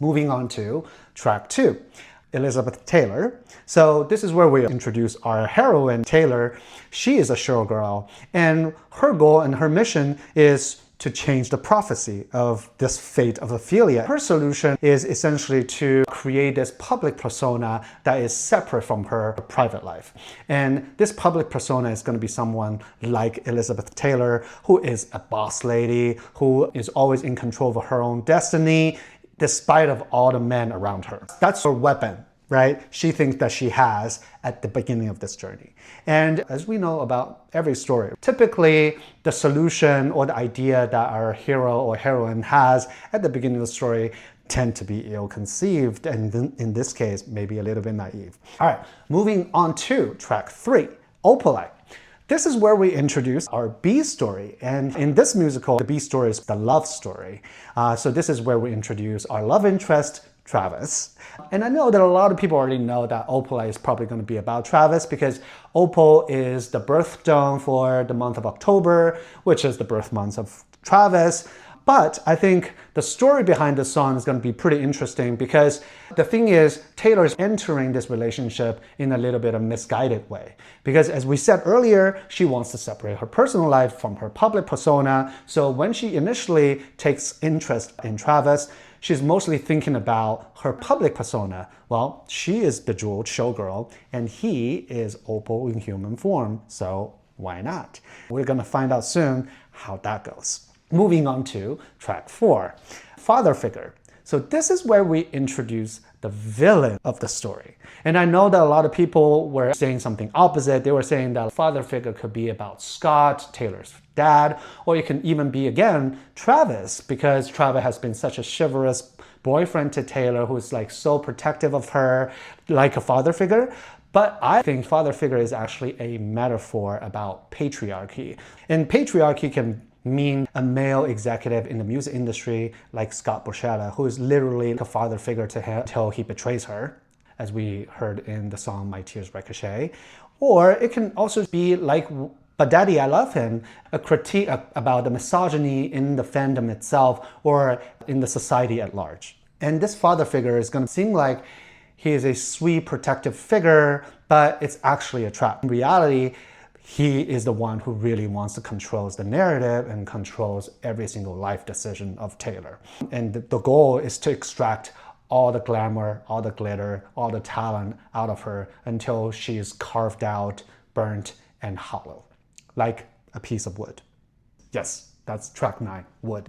Moving on to track 2, Elizabeth Taylor. So this is where we introduce our heroine, Taylor. She is a showgirl, and her goal and her mission is to change the prophecy of this fate of Ophelia. Her solution is essentially to create this public persona that is separate from her private life. And this public persona is going to be someone like Elizabeth Taylor, who is a boss lady, who is always in control of her own destiny, despite of all the men around her. That's her weapon, right? She thinks that she has at the beginning of this journey. And as we know about every story, typically the solution or the idea that our hero or heroine has at the beginning of the story tend to be ill-conceived, and in this case, maybe a little bit naive. All right, moving on to track 3, Opalite. This is where we introduce our B story. And in this musical, the B story is the love story. So this is where we introduce our love interest, Travis. And I know that a lot of people already know that Opalite is probably going to be about Travis because Opal is the birthstone for the month of October, which is the birth month of Travis. But I think the story behind the song is going to be pretty interesting because the thing is, Taylor is entering this relationship in a little bit of a misguided way. Because as we said earlier, she wants to separate her personal life from her public persona. So when she initially takes interest in Travis, she's mostly thinking about her public persona. Well, she is bejeweled showgirl, and he is Opal in human form, so why not? We're going to find out soon how that goes. Moving on to track 4, Father Figure. So this is where we introduce the villain of the story. And I know that a lot of people were saying something opposite. They were saying that Father Figure could be about Scott, Taylor's dad, or it can even be, again, Travis, because Travis has been such a chivalrous boyfriend to Taylor who's like so protective of her, like a father figure. But I think father figure is actually a metaphor about patriarchy. And patriarchy can mean a male executive in the music industry like Scott Borchetta, who is literally a father figure to him until he betrays her, as we heard in the song My Tears Ricochet. Or it can also be like But Daddy, I Love Him, a critique about the misogyny in the fandom itself or in the society at large. And this father figure is going to seem like he is a sweet, protective figure, but it's actually a trap. In reality, he is the one who really wants to control the narrative and controls every single life decision of Taylor. And the goal is to extract all the glamour, all the glitter, all the talent out of her until she is carved out, burnt, and hollow, like a piece of wood. Yes, that's track 9, wood.